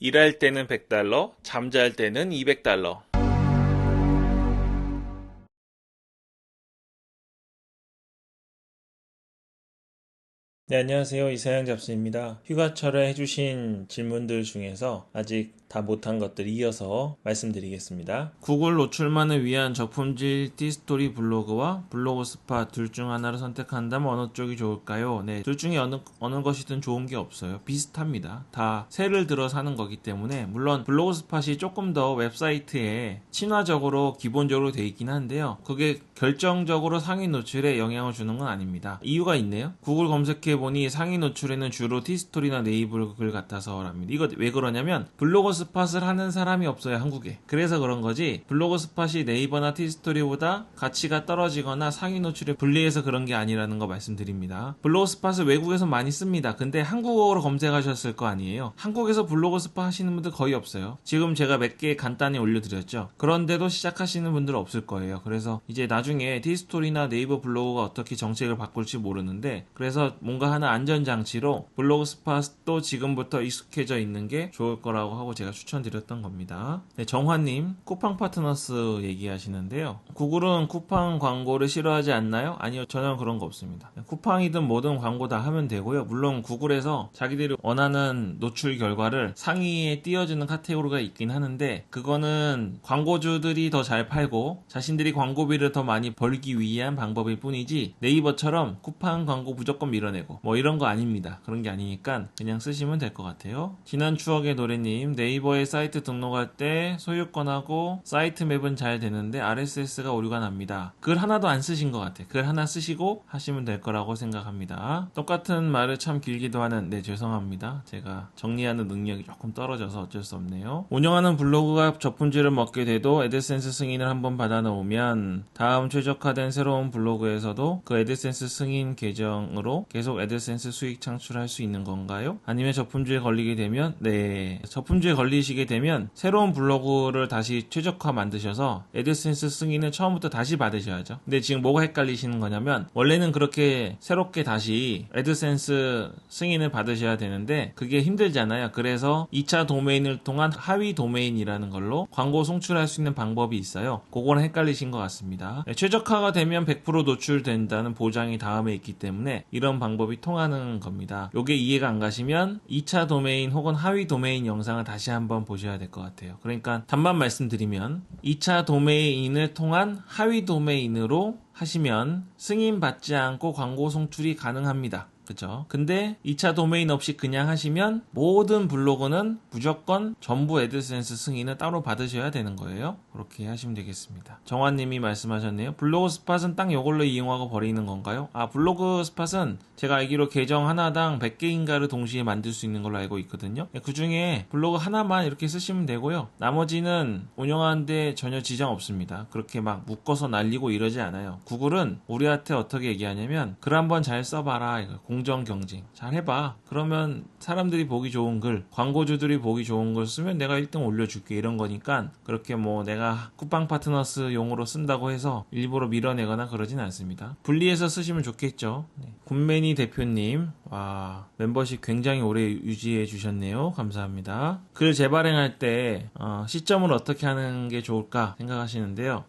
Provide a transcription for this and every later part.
일할 때는 100달러, 잠잘 때는 200달러. 네, 안녕하세요. 이사양 잡스입니다. 휴가철에 해주신 질문들 중에서 아직 다 못한 것들 이어서 말씀드리겠습니다. 구글 노출만을 위한 저품질 티스토리 블로그와 블로그 스팟 둘 중 하나를 선택한다면 어느 쪽이 좋을까요? 네, 둘 중에 어느 것이든 좋은 게 없어요. 비슷합니다. 다 새를 들어 사는 거기 때문에 물론 블로그 스팟이 조금 더 웹사이트에 친화적으로 기본적으로 돼 있긴 한데요. 그게 결정적으로 상위 노출에 영향을 주는 건 아닙니다. 이유가 있네요. 구글 검색해보니 상위 노출에는 주로 티스토리나 네이버 글 같아서랍니다. 이거 왜 그러냐면 블로그 스팟을 하는 사람이 없어요, 한국에. 그래서 그런 거지, 블로그 스팟이 네이버나 티스토리보다 가치가 떨어지거나 상위 노출에 불리해서 그런 게 아니라는 거 말씀드립니다. 블로그 스팟을 외국에서 많이 씁니다. 근데 한국어로 검색하셨을 거 아니에요. 한국에서 블로그 스팟 하시는 분들 거의 없어요. 지금 제가 몇 개 간단히 올려드렸죠. 그런데도 시작하시는 분들 없을 거예요. 그래서 이제 나중에 티스토리나 네이버 블로그가 어떻게 정책을 바꿀지 모르는데, 그래서 뭔가 하나 안전장치로 블로그 스팟도 지금부터 익숙해져 있는 게 좋을 거라고 하고 제가 추천드렸던 겁니다. 네, 정화님, 쿠팡 파트너스 얘기하시는데요. 구글은 쿠팡 광고를 싫어하지 않나요? 아니요, 전혀 그런 거 없습니다. 쿠팡이든 뭐든 광고 다 하면 되고요. 물론 구글에서 자기들이 원하는 노출 결과를 상위에 띄워주는 카테고리가 있긴 하는데, 그거는 광고주들이 더 잘 팔고 자신들이 광고비를 더 많이 벌기 위한 방법일 뿐이지, 네이버처럼 쿠팡 광고 무조건 밀어내고 뭐 이런 거 아닙니다. 그런 게 아니니까 그냥 쓰시면 될 것 같아요. 지난 추억의 노래님, 네이버에 사이트 등록할 때 소유권하고 사이트 맵은 잘 되는데 RSS가 오류가 납니다. 글 하나도 안 쓰신 것 같아요. 글 하나 쓰시고 하시면 될 거라고 생각합니다. 똑같은 말을 참 길기도 하는, 네, 죄송합니다. 제가 정리하는 능력이 조금 떨어져서 어쩔 수 없네요. 운영하는 블로그가 저품질을 먹게 돼도 애드센스 승인을 한번 받아 놓으면 다음 최적화된 새로운 블로그에서도 그 애드센스 승인 계정으로 계속 애드센스 수익 창출할 수 있는 건가요? 아니면 저품질 걸리게 되면, 네, 저품질 걸리시게 되면 새로운 블로그를 다시 최적화 만드셔서 애드센스 승인을 처음부터 다시 받으셔야죠. 근데 지금 뭐가 헷갈리시는 거냐면, 원래는 그렇게 새롭게 다시 애드센스 승인을 받으셔야 되는데 그게 힘들잖아요. 그래서 2차 도메인을 통한 하위 도메인이라는 걸로 광고 송출할 수 있는 방법이 있어요. 그거는 헷갈리신 것 같습니다. 네, 최적화가 되면 100% 노출된다는 보장이 다음에 있기 때문에 이런 방법이 통하는 겁니다. 요게 이해가 안 가시면 2차 도메인 혹은 하위 도메인 영상을 다시 한번 보셔야 될 것 같아요. 그러니까 단만 말씀드리면, 2차 도메인을 통한 하위 도메인으로 하시면 승인받지 않고 광고 송출이 가능합니다. 그죠? 근데 2차 도메인 없이 그냥 하시면 모든 블로그는 무조건 전부 애드센스 승인을 따로 받으셔야 되는 거예요. 그렇게 하시면 되겠습니다. 정환님이 말씀하셨네요. 블로그 스팟은 딱 이걸로 이용하고 버리는 건가요? 아, 블로그 스팟은 제가 알기로 계정 하나당 100개인가를 동시에 만들 수 있는 걸로 알고 있거든요. 그 중에 블로그 하나만 이렇게 쓰시면 되고요. 나머지는 운영하는데 전혀 지장 없습니다. 그렇게 막 묶어서 날리고 이러지 않아요. 구글은 우리한테 어떻게 얘기하냐면, 글 한번 잘 써봐라. 공정 경쟁 잘 해봐. 그러면 사람들이 보기 좋은 글, 광고주들이 보기 좋은 걸 쓰면 내가 1등 올려줄게, 이런 거니까 그렇게 뭐 내가 쿠팡 파트너스 용으로 쓴다고 해서 일부러 밀어내거나 그러진 않습니다. 분리해서 쓰시면 좋겠죠. 네. 굿매니 대표님, 와, 멤버십 굉장히 오래 유지해 주셨네요. 감사합니다. 글 재발행할 때 시점을 어떻게 하는 게 좋을까 생각하시는데요.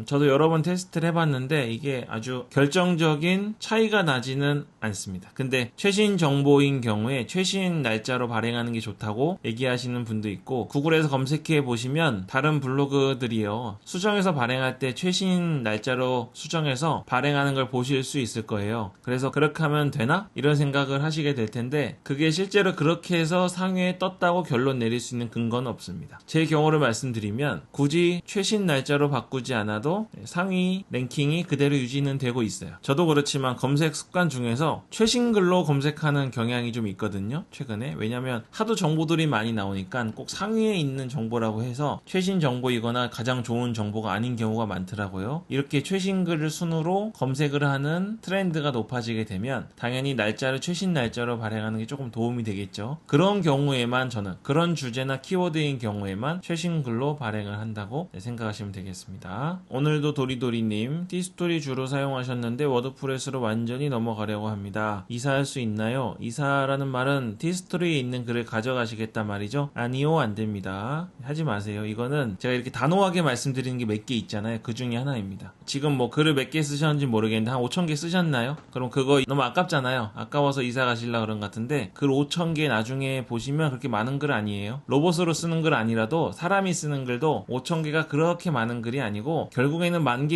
저도 여러 번 테스트를 해봤는데 이게 아주 결정적인 차이가 나지는 않습니다. 근데 최신 정보인 경우에 최신 날짜로 발행하는 게 좋다고 얘기하시는 분도 있고, 구글에서 검색해 보시면 다른 블로그들이요, 수정해서 발행할 때 최신 날짜로 수정해서 발행하는 걸 보실 수 있을 거예요. 그래서 그렇게 하면 되나? 이런 생각을 하시게 될 텐데, 그게 실제로 그렇게 해서 상위에 떴다고 결론 내릴 수 있는 근거는 없습니다. 제 경우를 말씀드리면 굳이 최신 날짜로 바꾸지 않아도 상위 랭킹이 그대로 유지는 되고 있어요. 저도 그렇지만 검색 습관 중에서 최신 글로 검색하는 경향이 좀 있거든요, 최근에. 왜냐면 하도 정보들이 많이 나오니까 꼭 상위에 있는 정보라고 해서 최신 정보이거나 가장 좋은 정보가 아닌 경우가 많더라고요. 이렇게 최신 글을 순으로 검색을 하는 트렌드가 높아지게 되면 당연히 날짜를 최신 날짜로 발행하는 게 조금 도움이 되겠죠. 그런 경우에만, 저는 그런 주제나 키워드인 경우에만 최신 글로 발행을 한다고 생각하시면 되겠습니다. 오늘도 도리도리님, 티스토리 주로 사용하셨는데 워드프레스로 완전히 넘어가려고 합니다. 이사할 수 있나요? 이사라는 말은 티스토리에 있는 글을 가져가시겠단 말이죠? 아니요, 안 됩니다. 하지 마세요. 이거는 제가 이렇게 단호하게 말씀드리는 게 몇 개 있잖아요. 그 중에 하나입니다. 지금 뭐 글을 몇 개 쓰셨는지 모르겠는데 한 5,000개 쓰셨나요? 그럼 그거 너무 아깝잖아요. 아까워서 이사 가시려고 그런 것 같은데 글 5,000개 나중에 보시면 그렇게 많은 글 아니에요. 로봇으로 쓰는 글 아니라도 사람이 쓰는 글도 5,000개가 그렇게 많은 글이 아니고 결국에는 10,000개,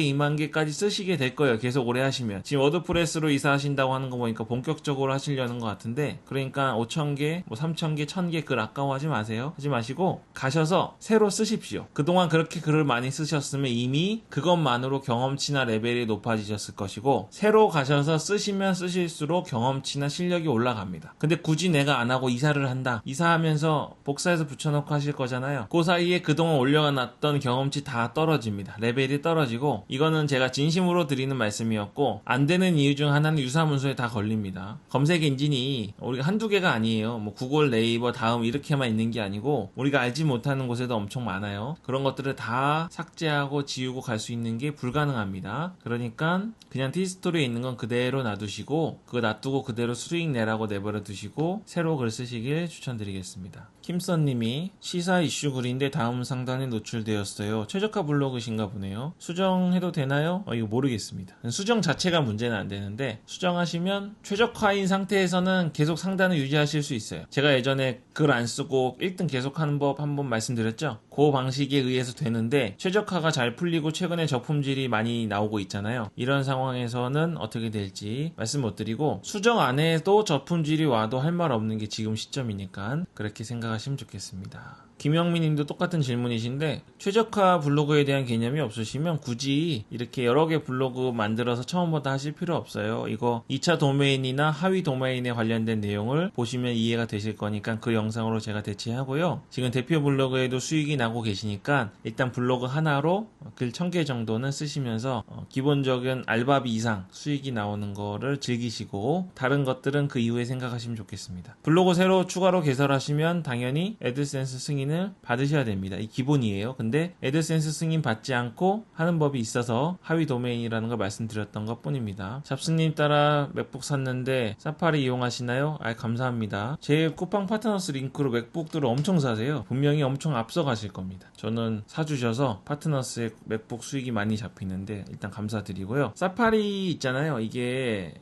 20,000개까지 쓰시게 될 거예요. 계속 오래 하시면. 지금 워드프레스로 이사하신다고 하는 거 보니까 본격적으로 하시려는 것 같은데 그러니까 5,000개, 뭐 3,000개, 1,000개 글 아까워하지 마세요. 하지 마시고 가셔서 새로 쓰십시오. 그동안 그렇게 글을 많이 쓰셨으면 이미 그것만으로 경험치나 레벨이 높아지셨을 것이고 새로 가셔서 쓰시면 쓰실수록 경험치나 실력이 올라갑니다. 근데 굳이 내가 안 하고 이사를 한다. 이사하면서 복사해서 붙여놓고 하실 거잖아요. 그 사이에 그동안 올려놨던 경험치 다 떨어집니다. 레벨이 떨어지고 이거는 제가 진심으로 드리는 말씀이었고 안 되는 이유 중 하나는 유사문서에 다 걸립니다. 검색 엔진이 우리가 한두 개가 아니에요. 뭐 구글, 네이버, 다음 이렇게만 있는 게 아니고 우리가 알지 못하는 곳에도 엄청 많아요. 그런 것들을 다 삭제하고 지우고 갈 수 있는 게 불가능합니다. 그러니까 그냥 티스토리에 있는 건 그대로 놔두시고 그거 놔두고 그대로 수익 내라고 내버려 두시고 새로 글 쓰시길 추천드리겠습니다. 킴선님이 시사 이슈 글인데 다음 상단에 노출되었어요. 최저가 블로그신가 보네요. 수정해도 되나요? 이거 모르겠습니다. 수정 자체가 문제는 안 되는데 수정하시면 최저가인 상태에서는 계속 상단을 유지하실 수 있어요. 제가 예전에 글 안 쓰고 1등 계속하는 법 한번 말씀드렸죠? 그 방식에 의해서 되는데 최저가가 잘 풀리고 최근에 적품질이 많이 나오고 있잖아요. 이런 상황에서는 어떻게 될지 말씀 못 드리고 수정 안 해도 적품질이 와도 할 말 없는 게 지금 시점이니까 그렇게 생각하시면 좋겠습니다. 김영민 님도 똑같은 질문이신데 최저가 블로그에 대한 개념이 없으시면 굳이 이렇게 여러 개 블로그 만들어서 처음부터 하실 필요 없어요. 이거 2차 도메인이나 하위 도메인에 관련된 내용을 보시면 이해가 되실 거니까 그 영상으로 제가 대체하고요. 지금 대표 블로그에도 수익이 나고 계시니까 일단 블로그 하나로 글 1,000개 정도는 쓰시면서 기본적인 알바비 이상 수익이 나오는 거를 즐기시고 다른 것들은 그 이후에 생각하시면 좋겠습니다. 블로그 새로 추가로 개설하시면 당연히 애드센스 승인 받으셔야 됩니다. 이 기본이에요. 근데 애드센스 승인 받지 않고 하는 법이 있어서 하위 도메인이라는 걸 말씀드렸던 것 뿐입니다. 잡스님 따라 맥북 샀는데 사파리 이용하시나요? 감사합니다. 제 쿠팡 파트너스 링크로 맥북들을 엄청 사세요. 분명히 엄청 앞서가실 겁니다. 저는 사주셔서 파트너스에 맥북 수익이 많이 잡히는데 일단 감사드리고요. 사파리 있잖아요. 이게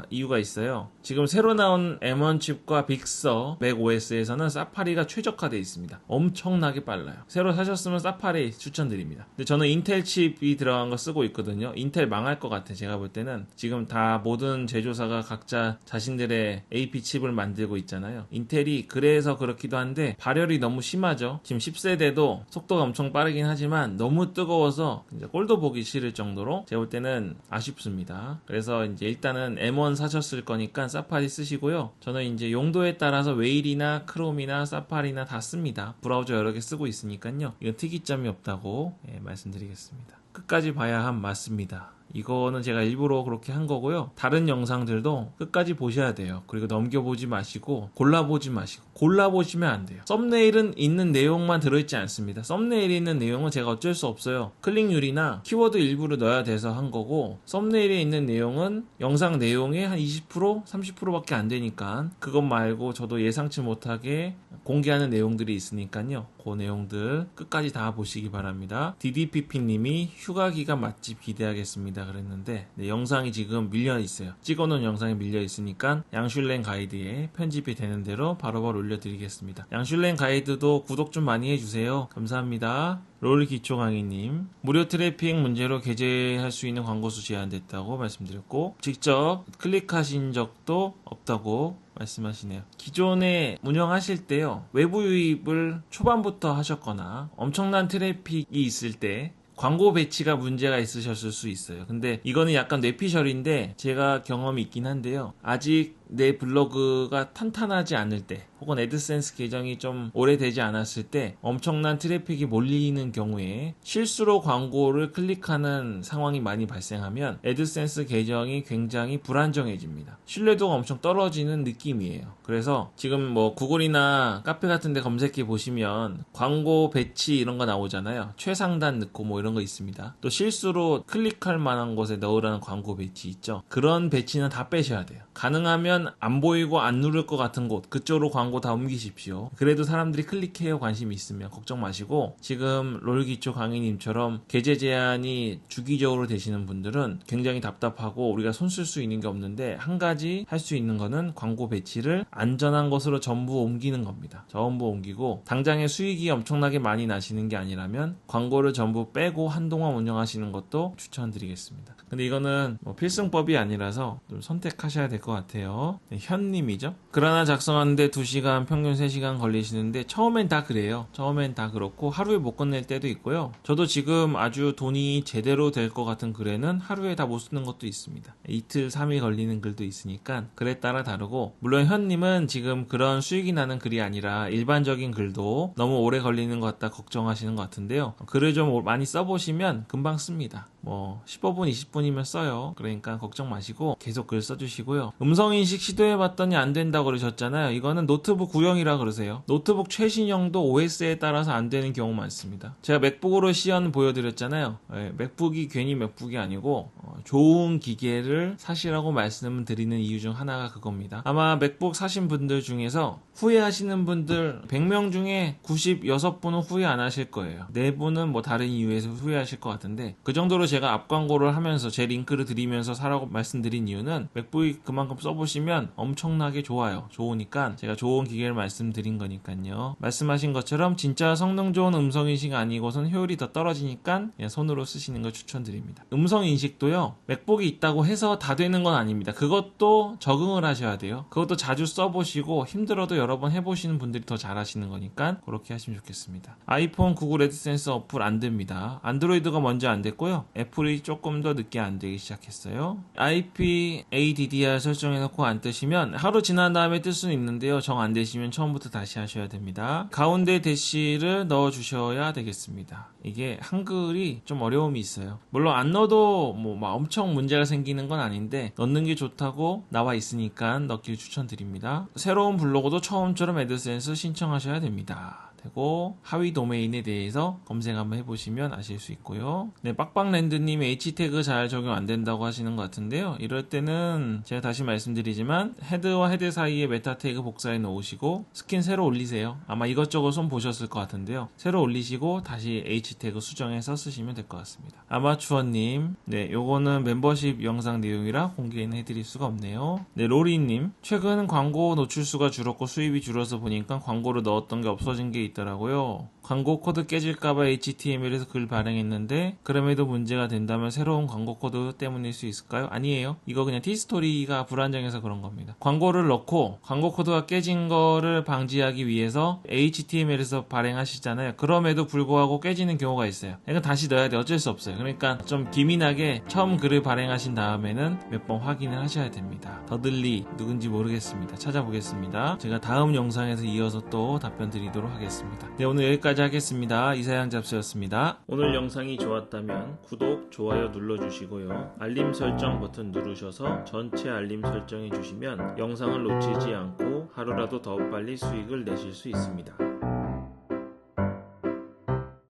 이유가 있어요. 지금 새로 나온 M1 칩과 빅서 맥OS에서는 사파리가 최적화되어 있습니다. 엄청나게 빨라요. 새로 사셨으면 사파리 추천드립니다. 근데 저는 인텔 칩이 들어간 거 쓰고 있거든요. 인텔 망할 것 같아. 제가 볼 때는 지금 다 모든 제조사가 각자 자신들의 AP 칩을 만들고 있잖아요. 인텔이 그래서 그렇기도 한데 발열이 너무 심하죠. 지금 10세대도 속도가 엄청 빠르긴 하지만 너무 뜨거워서 이제 꼴도 보기 싫을 정도로 제가 볼 때는 아쉽습니다. 그래서 이제 일단은 M1 사셨을 거니까 사파리 쓰시고요. 저는 이제 용도에 따라서 웨일이나 크롬이나 사파리나 다 씁니다. 브라우저 여러 개 쓰고 있으니까요. 이건 특이점이 없다고 말씀드리겠습니다. 끝까지 봐야 함 맞습니다. 이거는 제가 일부러 그렇게 한 거고요. 다른 영상들도 끝까지 보셔야 돼요. 그리고 넘겨보지 마시고 골라보지 마시고 골라보시면 안 돼요. 썸네일은 있는 내용만 들어있지 않습니다. 썸네일에 있는 내용은 제가 어쩔 수 없어요. 클릭률이나 키워드 일부를 넣어야 돼서 한 거고 썸네일에 있는 내용은 영상 내용의 한 20%, 30%밖에 안 되니까 그것 말고 저도 예상치 못하게 공개하는 내용들이 있으니까요. 그 내용들 끝까지 다 보시기 바랍니다. DDPP님이 휴가기간 맛집 기대하겠습니다 그랬는데 영상이 지금 밀려 있어요. 찍어놓은 영상이 밀려 있으니까 양슐랭 가이드에 편집이 되는 대로 바로바로 올려드리겠습니다. 양슐랭 가이드도 구독 좀 많이 해주세요. 감사합니다. 롤기초강의님 무료 트래픽 문제로 게재할 수 있는 광고수 제한됐다고 말씀드렸고 직접 클릭하신 적도 없다고 말씀하시네요. 기존에 운영하실 때요 외부 유입을 초반부터 하셨거나 엄청난 트래픽이 있을 때 광고 배치가 문제가 있으셨을 수 있어요. 근데 이거는 약간 뇌피셜인데 제가 경험이 있긴 한데요. 아직 내 블로그가 탄탄하지 않을 때 혹은 애드센스 계정이 좀 오래되지 않았을 때 엄청난 트래픽이 몰리는 경우에 실수로 광고를 클릭하는 상황이 많이 발생하면 애드센스 계정이 굉장히 불안정해집니다. 신뢰도가 엄청 떨어지는 느낌이에요. 그래서 지금 뭐 구글이나 카페 같은 데 검색해 보시면 광고 배치 이런 거 나오잖아요. 최상단 넣고 뭐 이런 거 있습니다. 또 실수로 클릭할 만한 곳에 넣으라는 광고 배치 있죠. 그런 배치는 다 빼셔야 돼요. 가능하면 보면 안 보이고 안 누를 것 같은 곳, 그쪽으로 광고 다 옮기십시오. 그래도 사람들이 클릭해요. 관심이 있으면. 걱정 마시고, 지금 롤기초 강의님처럼 계제 제한이 주기적으로 되시는 분들은 굉장히 답답하고 우리가 손 쓸 수 있는 게 없는데, 한 가지 할 수 있는 거는 광고 배치를 안전한 곳으로 전부 옮기는 겁니다. 전부 옮기고, 당장에 수익이 엄청나게 많이 나시는 게 아니라면 광고를 전부 빼고 한동안 운영하시는 것도 추천드리겠습니다. 근데 이거는 뭐 필승법이 아니라서 좀 선택하셔야 될 것 같아요. 네, 현님이죠. 글 하나 작성하는데 2시간, 평균 3시간 걸리시는데 처음엔 다 그래요. 처음엔 다 그렇고 하루에 못 끝낼 때도 있고요. 저도 지금 아주 돈이 제대로 될 것 같은 글에는 하루에 다 못 쓰는 것도 있습니다. 이틀, 3일 걸리는 글도 있으니까 글에 따라 다르고, 물론 현님은 지금 그런 수익이 나는 글이 아니라 일반적인 글도 너무 오래 걸리는 것 같다 걱정하시는 것 같은데요. 글을 좀 많이 써보시면 금방 씁니다. 뭐 15분, 20분이면 써요. 그러니까 걱정 마시고 계속 글 써주시고요. 음성인식 시도해봤더니 안 된다고 그러셨잖아요. 이거는 노트북 구형이라 그러세요. 노트북 최신형도 OS에 따라서 안 되는 경우 많습니다. 제가 맥북으로 시연 보여드렸잖아요. 네, 맥북이 괜히 맥북이 아니고 좋은 기계를 사시라고 말씀드리는 이유 중 하나가 그겁니다. 아마 맥북 사신 분들 중에서 후회하시는 분들 100명 중에 96분은 후회 안 하실 거예요. 4분은 뭐 다른 이유에서 후회하실 것 같은데, 그 정도로 제가 앞 광고를 하면서 제 링크를 드리면서 사라고 말씀드린 이유는 맥북이 그만큼 써보시면 엄청나게 좋아요. 좋으니까 제가 좋은 기계를 말씀드린 거니까요. 말씀하신 것처럼 진짜 성능 좋은 음성인식 아니고선 효율이 더 떨어지니까 그냥 손으로 쓰시는 걸 추천드립니다. 음성인식도요, 맥북이 있다고 해서 다 되는 건 아닙니다. 그것도 적응을 하셔야 돼요. 그것도 자주 써보시고 힘들어도 여러 번 해보시는 분들이 더 잘하시는 거니까 그렇게 하시면 좋겠습니다. 아이폰, 구글 애드센스 어플 안 됩니다. 안드로이드가 먼저 안 됐고요. 애플이 조금 더 늦게 안 되기 시작했어요. IP ADDR 설정해놓고 안 뜨시면 하루 지난 다음에 뜰 수는 있는데요. 정 안 되시면 처음부터 다시 하셔야 됩니다. 가운데 대시를 넣어주셔야 되겠습니다. 이게 한글이 좀 어려움이 있어요. 물론 안 넣어도 뭐 막 엄청 문제가 생기는 건 아닌데 넣는 게 좋다고 나와 있으니까 넣기를 추천드립니다. 새로운 블로그도 처음처럼 애드센스 신청하셔야 됩니다. 되고, 하위 도메인에 대해서 검색 한번 해보시면 아실 수 있고요. 네, 빡빡랜드님 H태그 잘 적용 안 된다고 하시는 것 같은데요. 이럴 때는 제가 다시 말씀드리지만 헤드와 헤드 사이에 메타 태그 복사해 놓으시고 스킨 새로 올리세요. 아마 이것저것 좀 보셨을 것 같은데요. 새로 올리시고 다시 H태그 수정해서 쓰시면 될 것 같습니다. 아마추어님, 네, 요거는 멤버십 영상 내용이라 공개는 해드릴 수가 없네요. 네, 로리님, 최근 광고 노출수가 줄었고 수입이 줄어서 보니까 광고를 넣었던 게 없어진 게 있더라고요. 광고 코드 깨질까봐 HTML에서 글 발행했는데 그럼에도 문제가 된다면 새로운 광고 코드 때문일 수 있을까요? 아니에요. 이거 그냥 T스토리가 불안정해서 그런 겁니다. 광고를 넣고 광고 코드가 깨진 거를 방지하기 위해서 HTML에서 발행하시잖아요. 그럼에도 불구하고 깨지는 경우가 있어요. 이건 다시 넣어야 돼. 어쩔 수 없어요. 그러니까 좀 기민하게 처음 글을 발행하신 다음에는 몇 번 확인을 하셔야 됩니다. 더들리 누군지 모르겠습니다. 찾아보겠습니다. 제가 다음 영상에서 이어서 또 답변 드리도록 하겠습니다. 네, 오늘 여기까지 하겠습니다. 이사양 잡스였습니다. 오늘 영상이 좋았다면 구독, 좋아요 눌러주시고요. 알림 설정 버튼 누르셔서 전체 알림 설정해 주시면 영상을 놓치지 않고 하루라도 더 빨리 수익을 내실 수 있습니다.